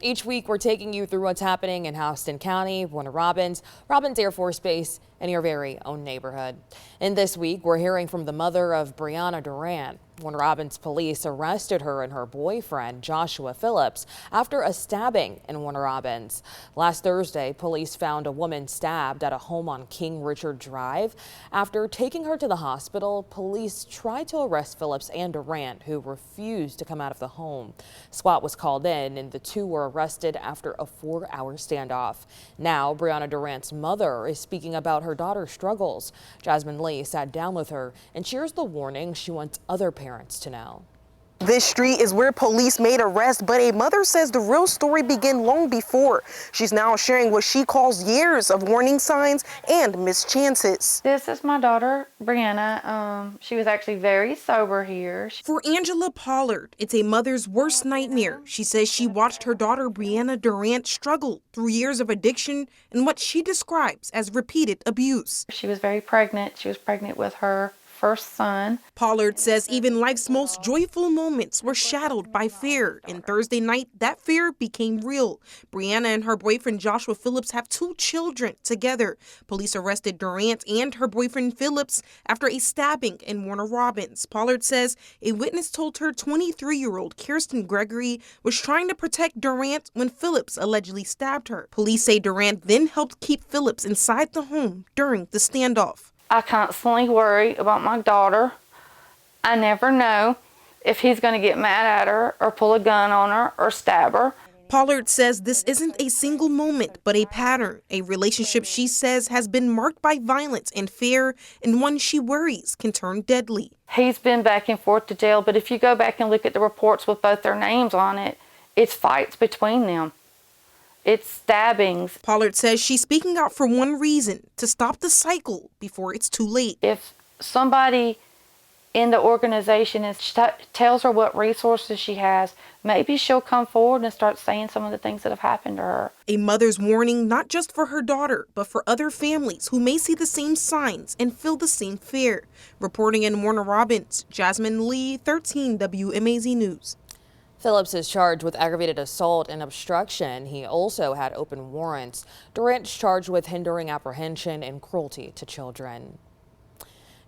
Each week, we're taking you through what's happening in Houston County, Warner Robins, Robins Air Force Base, and your very own neighborhood. And this week, we're hearing from the mother of Brianna Durant. Warner Robins police arrested her and her boyfriend, Joshua Phillips, after a stabbing in Warner Robins. Last Thursday, police found a woman stabbed at a home on King Richard Drive. After taking her to the hospital, police tried to arrest Phillips and Durant, who refused to come out of the home. SWAT was called in, and the two were arrested after a 4-hour standoff. Now, Brianna Durant's mother is speaking about her daughter's struggles. Jasmine Lee sat down with her and shares the warning she wants other parents to know. This street is where police made arrests, but a mother says the real story began long before. She's now sharing what she calls years of warning signs and missed chances. This is my daughter, Brianna. She was actually very sober here. For Angela Pollard, it's a mother's worst nightmare. She says she watched her daughter, Brianna Durant, struggle through years of addiction and what she describes as repeated abuse. She was very pregnant. She was pregnant with her first son. Pollard says even life's most joyful moments were shadowed by fear, and Thursday night that fear became real. Brianna and her boyfriend Joshua Phillips have 2 children together. Police arrested Durant and her boyfriend Phillips after a stabbing in Warner Robins. Pollard says a witness told her 23-year-old Kirsten Gregory was trying to protect Durant when Phillips allegedly stabbed her. Police say Durant then helped keep Phillips inside the home during the standoff. I constantly worry about my daughter. I never know if he's going to get mad at her or pull a gun on her or stab her. Pollard says this isn't a single moment, but a pattern, a relationship she says has been marked by violence and fear, and one she worries can turn deadly. He's been back and forth to jail, but if you go back and look at the reports with both their names on it, it's fights between them. It's stabbings. Pollard says she's speaking out for one reason, to stop the cycle before it's too late. If somebody in the organization tells her what resources she has, maybe she'll come forward and start saying some of the things that have happened to her. A mother's warning not just for her daughter, but for other families who may see the same signs and feel the same fear. Reporting in Warner Robins, Jasmine Lee, 13 WMAZ News. Phillips is charged with aggravated assault and obstruction. He also had open warrants. Durant's charged with hindering apprehension and cruelty to children.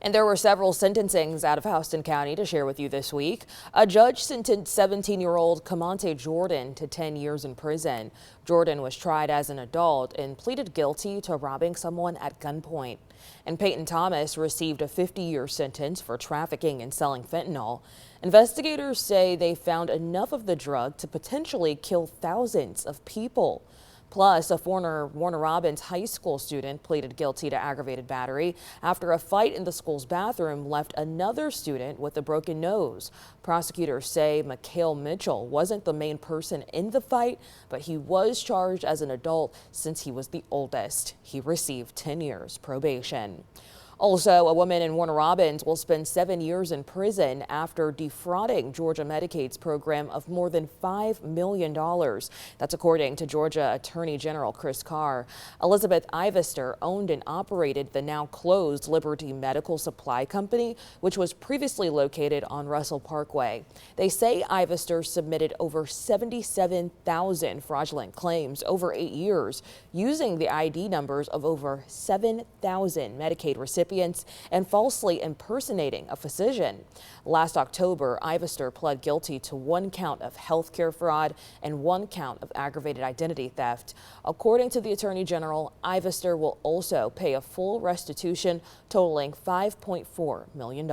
And there were several sentencings out of Houston County to share with you this week. A judge sentenced 17-year-old Camonte Jordan to 10 years in prison. Jordan was tried as an adult and pleaded guilty to robbing someone at gunpoint. And Peyton Thomas received a 50-year sentence for trafficking and selling fentanyl. Investigators say they found enough of the drug to potentially kill thousands of people. Plus, a former Warner Robins high school student pleaded guilty to aggravated battery after a fight in the school's bathroom left another student with a broken nose. Prosecutors say Mikhail Mitchell wasn't the main person in the fight, but he was charged as an adult since he was the oldest. He received 10 years probation. Also, a woman in Warner Robins will spend 7 years in prison after defrauding Georgia Medicaid's program of more than $5 million. That's according to Georgia Attorney General Chris Carr. Elizabeth Ivester owned and operated the now closed Liberty Medical Supply Company, which was previously located on Russell Parkway. They say Ivester submitted over 77,000 fraudulent claims over 8 years, using the ID numbers of over 7,000 Medicaid recipients and falsely impersonating a physician. Last October, Ivester pled guilty to 1 count of healthcare fraud and 1 count of aggravated identity theft. According to the Attorney General, Ivester will also pay a full restitution totaling $5.4 million.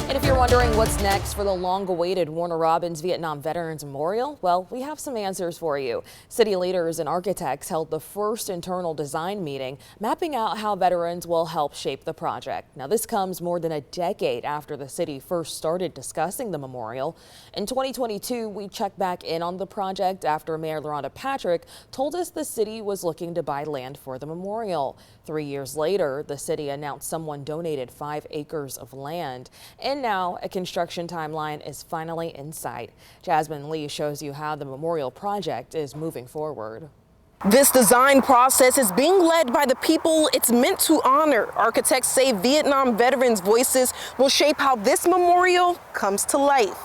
And if you're wondering what's next for the long-awaited Warner Robins Vietnam Veterans Memorial, well, we have some answers for you. City leaders and architects held the first internal design meeting, mapping out how veterans will help shape the project. Now, this comes more than a decade after the city first started discussing the memorial. In 2022, we checked back in on the project after Mayor LaRhonda Patrick told us the city was looking to buy land for the memorial. 3 years later, the city announced someone donated 5 acres of land. And now a construction timeline is finally in sight. Jasmine Lee shows you how the memorial project is moving forward. This design process is being led by the people it's meant to honor. Architects say Vietnam veterans' voices will shape how this memorial comes to life.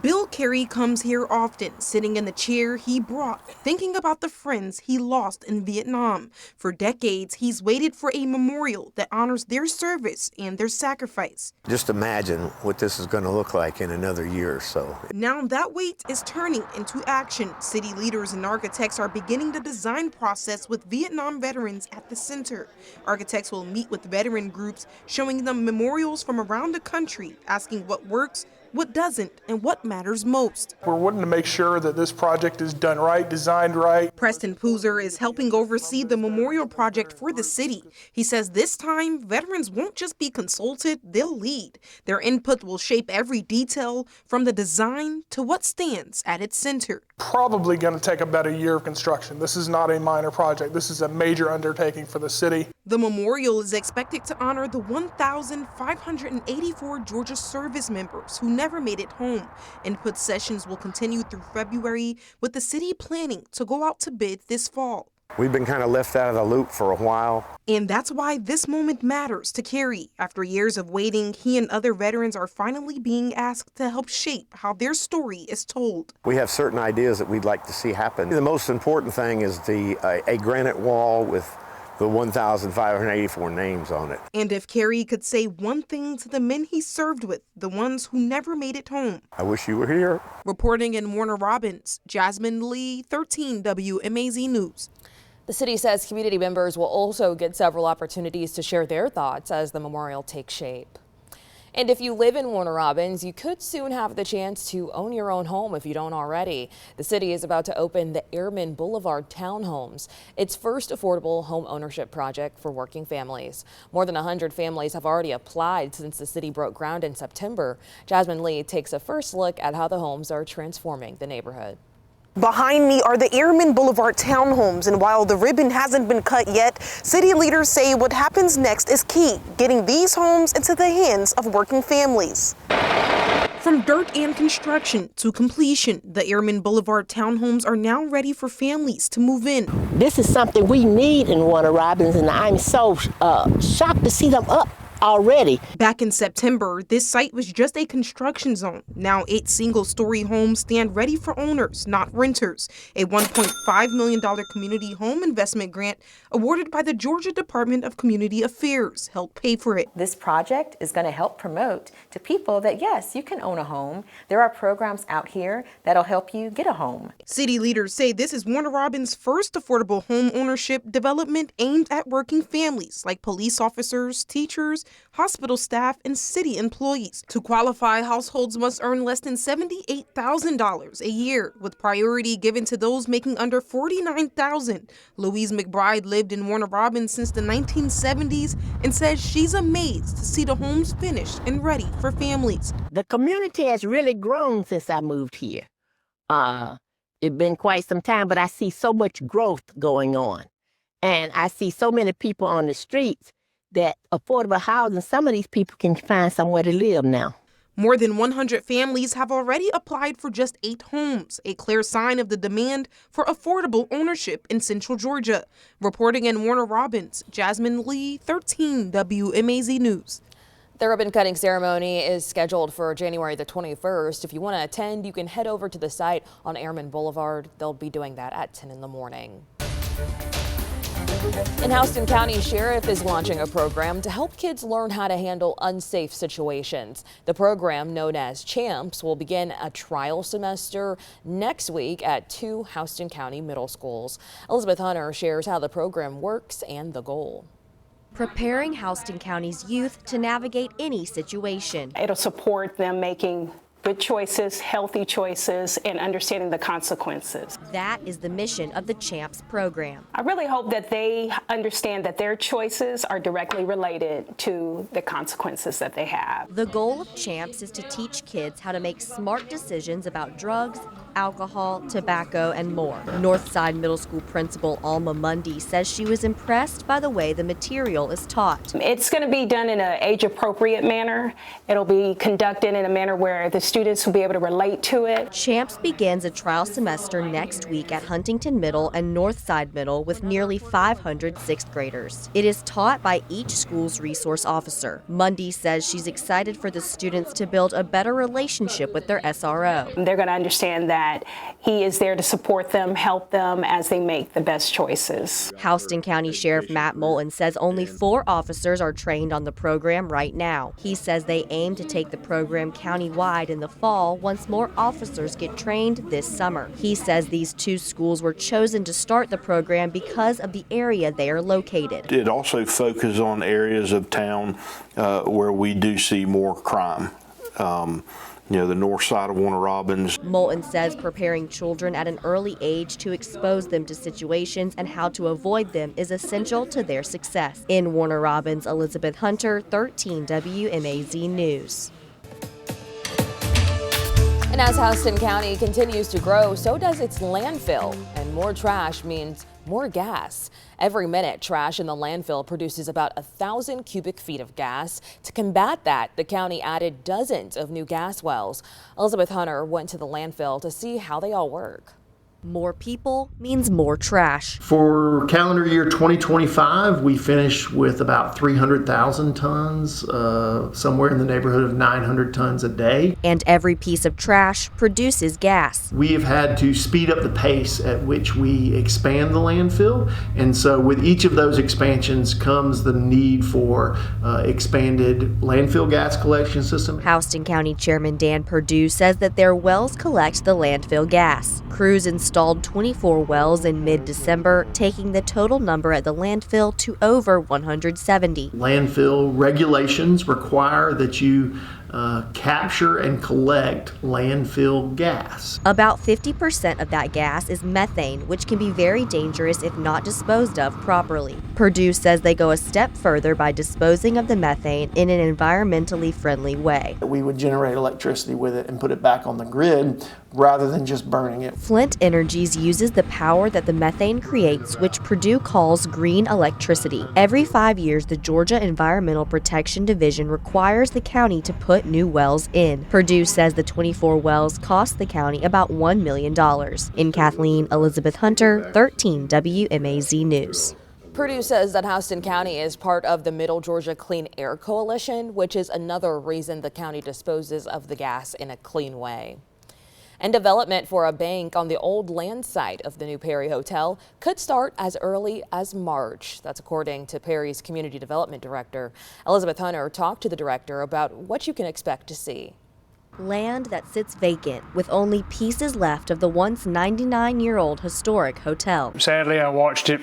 Bill Kerry comes here often, sitting in the chair he brought, thinking about the friends he lost in Vietnam. For decades, he's waited for a memorial that honors their service and their sacrifice. Just imagine what this is going to look like in another year or so. Now that wait is turning into action. City leaders and architects are beginning the design process with Vietnam veterans at the center. Architects will meet with veteran groups, showing them memorials from around the country, asking what works, what doesn't, and what matters most. We're wanting to make sure that this project is done right, designed right. Preston Poozer is helping oversee the memorial project for the city. He says this time, veterans won't just be consulted, they'll lead. Their input will shape every detail, from the design to what stands at its center. Probably going to take about a year of construction. This is not a minor project. This is a major undertaking for the city. The memorial is expected to honor the 1,584 Georgia service members who never made it home. Input sessions will continue through February, with the city planning to go out to bid this fall. We've been kind of left out of the loop for a while. And that's why this moment matters to Kerry. After years of waiting, he and other veterans are finally being asked to help shape how their story is told. We have certain ideas that we'd like to see happen. The most important thing is a granite wall with the 1,584 names on it. And if Kerry could say one thing to the men he served with, the ones who never made it home. I wish you were here. Reporting in Warner Robins, Jasmine Lee, 13 WMAZ News. The city says community members will also get several opportunities to share their thoughts as the memorial takes shape. And if you live in Warner Robins, you could soon have the chance to own your own home if you don't already. The city is about to open the Airman Boulevard Townhomes, its first affordable home ownership project for working families. More than 100 families have already applied since the city broke ground in September. Jasmine Lee takes a first look at how the homes are transforming the neighborhood. Behind me are the Airman Boulevard townhomes, and while the ribbon hasn't been cut yet, city leaders say what happens next is key, getting these homes into the hands of working families. From dirt and construction to completion, the Airman Boulevard townhomes are now ready for families to move in. This is something we need in Warner Robins, and I'm so shocked to see them up already. Back in September, this site was just a construction zone. Now 8 single-story homes stand ready for owners, not renters. A $1.5 million community home investment grant awarded by the Georgia Department of Community Affairs helped pay for it. This project is going to help promote to people that, yes, you can own a home. There are programs out here that'll help you get a home. City leaders say this is Warner Robins' first affordable home ownership development aimed at working families like police officers, teachers, hospital staff, and city employees. To qualify, households must earn less than $78,000 a year, with priority given to those making under $49,000. Louise McBride lived in Warner Robins since the 1970s and says she's amazed to see the homes finished and ready for families. The community has really grown since I moved here. It's been quite some time, but I see so much growth going on. And I see so many people on the streets that affordable housing, some of these people can find somewhere to live now. More than 100 families have already applied for just 8 homes, a clear sign of the demand for affordable ownership in Central Georgia. Reporting in Warner Robins, Jasmine Lee, 13 WMAZ News. The ribbon cutting ceremony is scheduled for January the 21st. If you want to attend, you can head over to the site on Airman Boulevard. They'll be doing that at 10 in the morning. And Houston County Sheriff is launching a program to help kids learn how to handle unsafe situations. The program, known as CHAMPS, will begin a trial semester next week at 2 Houston County middle schools. Elizabeth Hunter shares how the program works and the goal. Preparing Houston County's youth to navigate any situation. It'll support them making good choices, healthy choices, and understanding the consequences. That is the mission of the CHAMPS program. I really hope that they understand that their choices are directly related to the consequences that they have. The goal of CHAMPS is to teach kids how to make smart decisions about drugs, alcohol, tobacco, and more. Northside Middle School principal Alma Mundy says she was impressed by the way the material is taught. It's going to be done in an age-appropriate manner. It'll be conducted in a manner where the students will be able to relate to it. CHAMPS begins a trial semester next week at Huntington Middle and Northside Middle with nearly 500 sixth graders. It is taught by each school's resource officer. Mundy says she's excited for the students to build a better relationship with their SRO. They're going to understand that he is there to support them, help them as they make the best choices. Houston County Sheriff Matt Moulton says only 4 officers are trained on the program right now. He says they aim to take the program countywide in the fall once more officers get trained this summer. He says these 2 schools were chosen to start the program because of the area they are located. It also focuses on areas of town where we do see more crime. The north side of Warner Robins. Moulton says preparing children at an early age to expose them to situations and how to avoid them is essential to their success. In Warner Robins, Elizabeth Hunter, 13 WMAZ News. And as Houston County continues to grow, so does its landfill. And more trash means more gas. Every minute, trash in the landfill produces about 1,000 cubic feet of gas. To combat that, the county added dozens of new gas wells. Elizabeth Hunter went to the landfill to see how they all work. More people means more trash. For calendar year 2025, we finished with about 300,000 tons, somewhere in the neighborhood of 900 tons a day. And every piece of trash produces gas. We have had to speed up the pace at which we expand the landfill. And so with each of those expansions comes the need for expanded landfill gas collection system. Houston County Chairman Dan Perdue says that their wells collect the landfill gas. Crews installed 24 wells in mid-December, taking the total number at the landfill to over 170. Landfill regulations require that you capture and collect landfill gas. About 50% of that gas is methane, which can be very dangerous if not disposed of properly. Perdue says they go a step further by disposing of the methane in an environmentally friendly way. We would generate electricity with it and put it back on the grid rather than just burning it. Flint Energies uses the power that the methane creates, which Perdue calls green electricity. Every 5 years, the Georgia Environmental Protection Division requires the county to put new wells in. Perdue says the 24 wells cost the county about $1 million. In Kathleen, Elizabeth Hunter, 13 WMAZ News. Perdue says that Houston County is part of the Middle Georgia Clean Air Coalition, which is another reason the county disposes of the gas in a clean way. And development for a bank on the old land site of the new Perry Hotel could start as early as March. That's according to Perry's Community Development Director. Elizabeth Hunter talked to the director about what you can expect to see. Land that sits vacant with only pieces left of the once 99-year-old historic hotel. Sadly, I watched it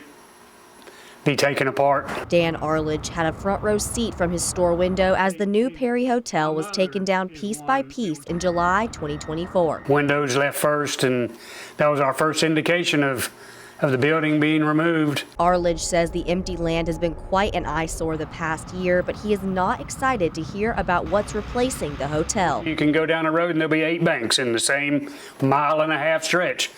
be taken apart. Dan Arledge had a front row seat from his store window as the new Perry Hotel was taken down piece by piece in July 2024. Windows left first, and that was our first indication of the building being removed. Arledge says the empty land has been quite an eyesore the past year, but he is not excited to hear about what's replacing the hotel. You can go down the road and there'll be 8 banks in the same 1.5 mile stretch.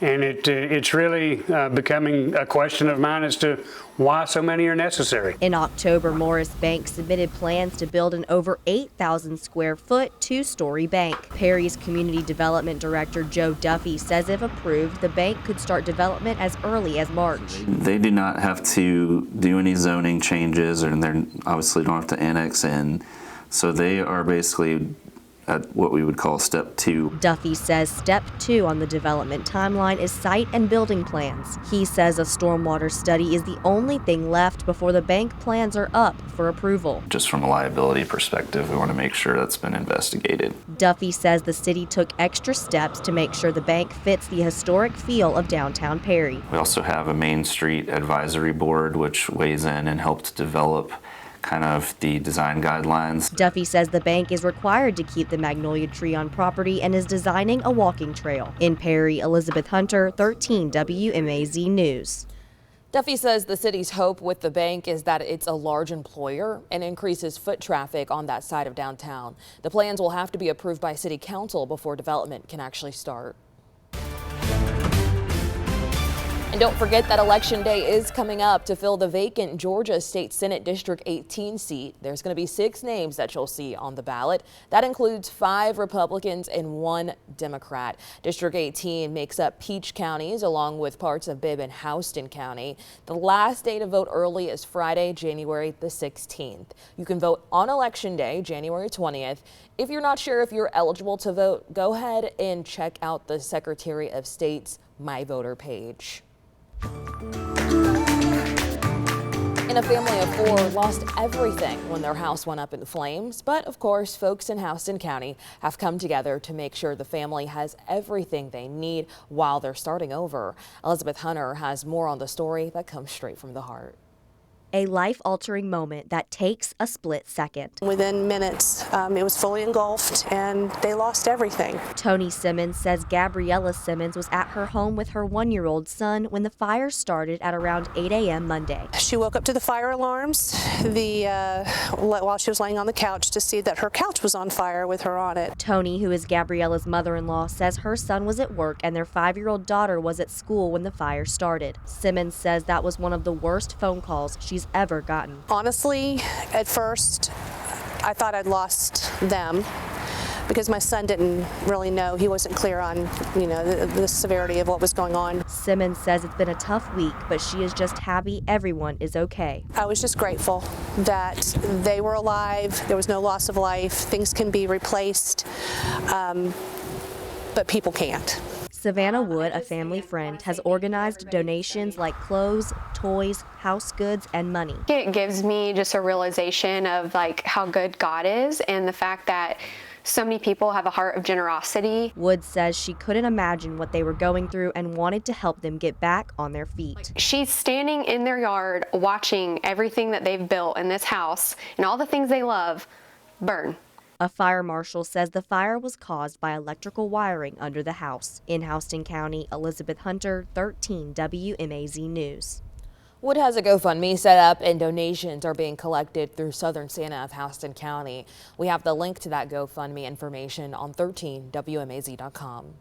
And it's really becoming a question of mine as to why so many are necessary. In October, Morris Bank submitted plans to build an over 8,000 square foot 2-story bank. Perry's Community Development Director Joe Duffy says if approved, the bank could start development as early as March. They do not have to do any zoning changes, and they obviously don't have to annex in. So they are basically at what we would call step 2. Duffy says step 2 on the development timeline is site and building plans. He says a stormwater study is the only thing left before the bank plans are up for approval. Just from a liability perspective, we want to make sure that's been investigated. Duffy says the city took extra steps to make sure the bank fits the historic feel of downtown Perry. We also have a Main Street Advisory Board which weighs in and helped develop kind of the design guidelines. Duffy says the bank is required to keep the magnolia tree on property and is designing a walking trail. In Perry, Elizabeth Hunter, 13 WMAZ News. Duffy says the city's hope with the bank is that it's a large employer and increases foot traffic on that side of downtown. The plans will have to be approved by City Council before development can actually start. And don't forget that Election Day is coming up. To fill the vacant Georgia State Senate District 18 seat, there's going to be 6 names that you'll see on the ballot. That includes 5 Republicans and 1 Democrat. District 18 makes up Peach counties along with parts of Bibb and Houston County. The last day to vote early is Friday, January the 16th. You can vote on Election Day, January 20th. If you're not sure if you're eligible to vote, go ahead and check out the Secretary of State's My Voter page. And a family of 4 lost everything when their house went up in flames. But of course, folks in Houston County have come together to make sure the family has everything they need while they're starting over. Elizabeth Hunter has more on the story that comes straight from the heart. A life-altering moment that takes a split second. Within minutes, it was fully engulfed and they lost everything. Tony Simmons says Gabriella Simmons was at her home with her 1-year-old son when the fire started at around 8 a.m. Monday. She woke up to the fire alarms while she was laying on the couch to see that her couch was on fire with her on it. Tony, who is Gabriella's mother-in-law, says her son was at work and their 5-year-old daughter was at school when the fire started. Simmons says that was one of the worst phone calls she's ever gotten. Honestly, at first, I thought I'd lost them because my son didn't really know. He wasn't clear on, the severity of what was going on. Simmons says it's been a tough week, but she is just happy everyone is okay. I was just grateful that they were alive. There was no loss of life. Things can be replaced, but people can't. Savannah Wood, a family friend, has organized donations like clothes, toys, house goods, and money. It gives me just a realization of how good God is and the fact that so many people have a heart of generosity. Wood says she couldn't imagine what they were going through and wanted to help them get back on their feet. She's standing in their yard watching everything that they've built in this house and all the things they love burn. A fire marshal says the fire was caused by electrical wiring under the house. In Houston County, Elizabeth Hunter, 13 WMAZ News. Wood has a GoFundMe set up and donations are being collected through Southern Santa of Houston County. We have the link to that GoFundMe information on 13WMAZ.com.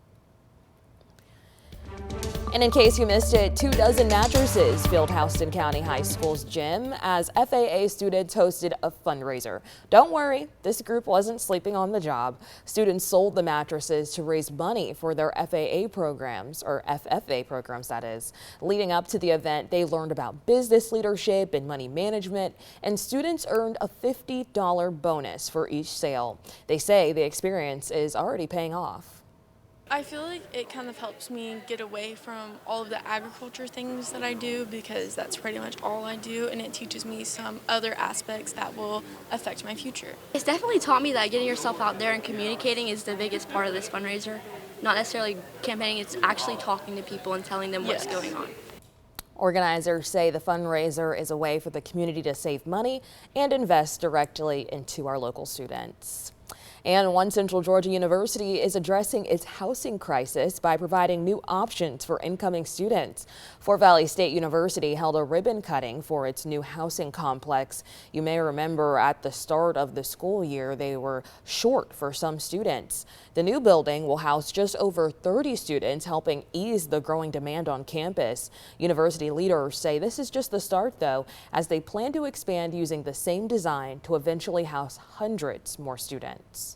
And in case you missed it, 24 mattresses filled Houston County High School's gym as FAA students hosted a fundraiser. Don't worry, this group wasn't sleeping on the job. Students sold the mattresses to raise money for their FAA programs, or FFA programs that is. Leading up to the event, they learned about business leadership and money management, and students earned a $50 bonus for each sale. They say the experience is already paying off. I feel like it kind of helps me get away from all of the agriculture things that I do because that's pretty much all I do, and it teaches me some other aspects that will affect my future. It's definitely taught me that getting yourself out there and communicating is the biggest part of this fundraiser. Not necessarily campaigning, it's actually talking to people and telling them what's going on. Organizers say the fundraiser is a way for the community to save money and invest directly into our local students. And One Central Georgia University is addressing its housing crisis by providing new options for incoming students. Fort Valley State University held a ribbon cutting for its new housing complex. You may remember at the start of the school year, they were short for some students. The new building will house just over 30 students, helping ease the growing demand on campus. University leaders say this is just the start, though, as they plan to expand using the same design to eventually house hundreds more students.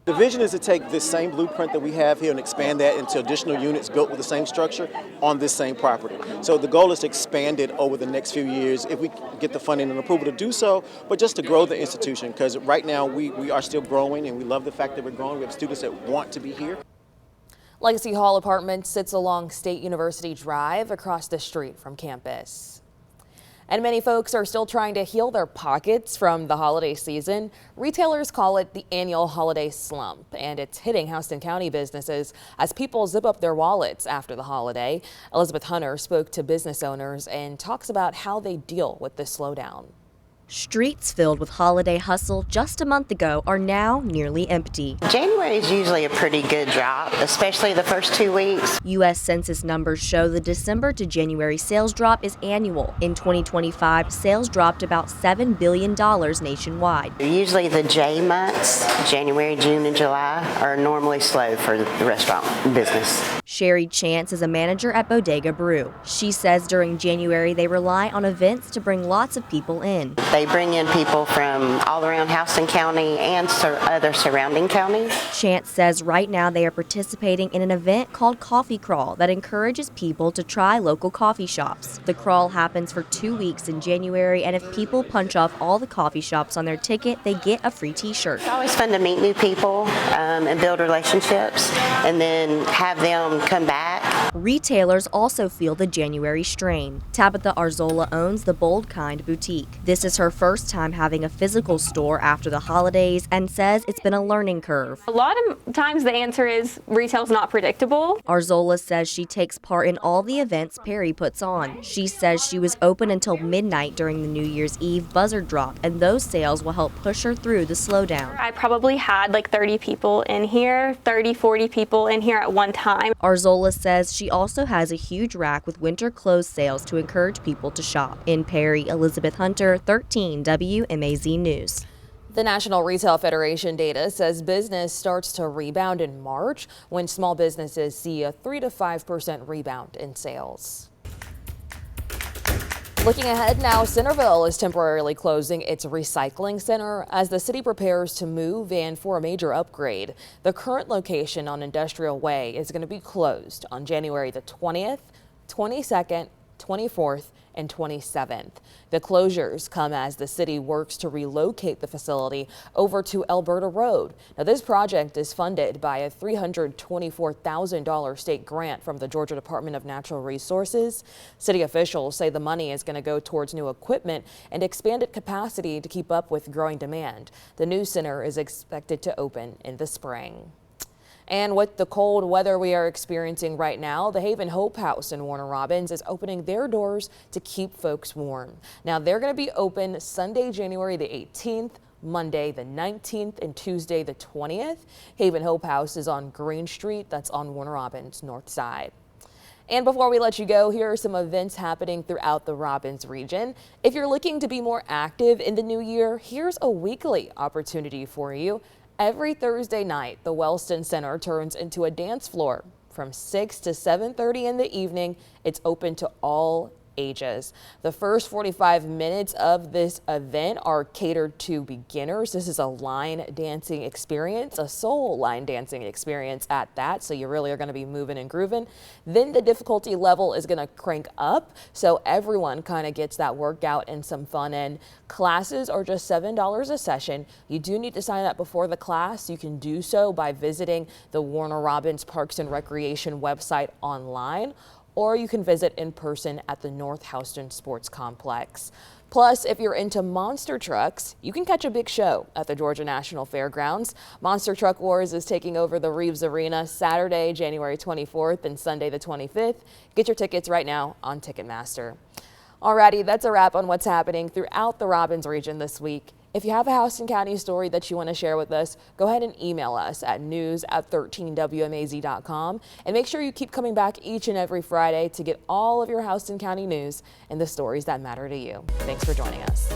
The vision is to take this same blueprint that we have here and expand that into additional units built with the same structure on this same property. So the goal is to expand it over the next few years if we get the funding and approval to do so, but just to grow the institution, because right now we are still growing and we love the fact that we're growing. We have students that want to be here. Legacy Hall Apartments sits along State University Drive across the street from campus. And many folks are still trying to heal their pockets from the holiday season. Retailers call it the annual holiday slump, and it's hitting Houston County businesses as people zip up their wallets after the holiday. Elizabeth Hunter spoke to business owners and talks about how they deal with this slowdown. Streets filled with holiday hustle just a month ago are now nearly empty. January is usually a pretty good drop, especially the first 2 weeks. U.S. Census numbers show the December to January sales drop is annual. In 2025, sales dropped about $7 billion nationwide. Usually the J months, January, June, and July, are normally slow for the restaurant business. Sherry Chance is a manager at Bodega Brew. She says during January they rely on events to bring lots of people in. They bring in people from all around Houston County and other surrounding counties. Chance says right now they are participating in an event called Coffee Crawl that encourages people to try local coffee shops. The crawl happens for 2 weeks in January, and if people punch off all the coffee shops on their ticket, they get a free t-shirt. It's always fun to meet new people and build relationships and then have them come back. Retailers also feel the January strain. Tabitha Arzola owns the Bold Kind boutique. This is her first time having a physical store after the holidays and says it's been a learning curve. A lot of times the answer is retail's not predictable. Arzola says she takes part in all the events Perry puts on. She says she was open until midnight during the New Year's Eve buzzard drop, and those sales will help push her through the slowdown. I probably had like 30 people in here, 30, 40 people in here at one time. Arzola says she also has a huge rack with winter clothes sales to encourage people to shop. In Perry, Elizabeth Hunter, 13 WMAZ News. The National Retail Federation data says business starts to rebound in March when small businesses see a 3 to 5% rebound in sales. Looking ahead now, Centerville is temporarily closing its recycling center as the city prepares to move and for a major upgrade. The current location on Industrial Way is going to be closed on January the 20th, 22nd, 24th, and 27th. The closures come as the city works to relocate the facility over to Alberta Road. Now, this project is funded by a $324,000 state grant from the Georgia Department of Natural Resources. City officials say the money is going to go towards new equipment and expanded capacity to keep up with growing demand. The new center is expected to open in the spring. And with the cold weather we are experiencing right now, the Haven Hope House in Warner Robins is opening their doors to keep folks warm. Now, they're going to be open Sunday, January the 18th, Monday the 19th, and Tuesday the 20th. Haven Hope House is on Green Street. That's on Warner Robins North Side. And before we let you go, here are some events happening throughout the Robins region. If you're looking to be more active in the new year, here's a weekly opportunity for you. Every Thursday night, the Wellston Center turns into a dance floor. From 6 to 7:30 in the evening, it's open to all ages. The first 45 minutes of this event are catered to beginners. This is a line dancing experience, a soul line dancing experience at that. So you really are going to be moving and grooving. Then the difficulty level is going to crank up. So everyone kind of gets that workout and some fun in. Classes are just $7 a session. You do need to sign up before the class. You can do so by visiting the Warner Robins Parks and Recreation website online, or you can visit in person at the North Houston Sports Complex. Plus, if you're into monster trucks, you can catch a big show at the Georgia National Fairgrounds. Monster Truck Wars is taking over the Reeves Arena Saturday, January 24th and Sunday the 25th. Get your tickets right now on Ticketmaster. Alrighty, that's a wrap on what's happening throughout the Robins region this week. If you have a Houston County story that you want to share with us, go ahead and email us at news@13wmaz.com. And make sure you keep coming back each and every Friday to get all of your Houston County news and the stories that matter to you. Thanks for joining us.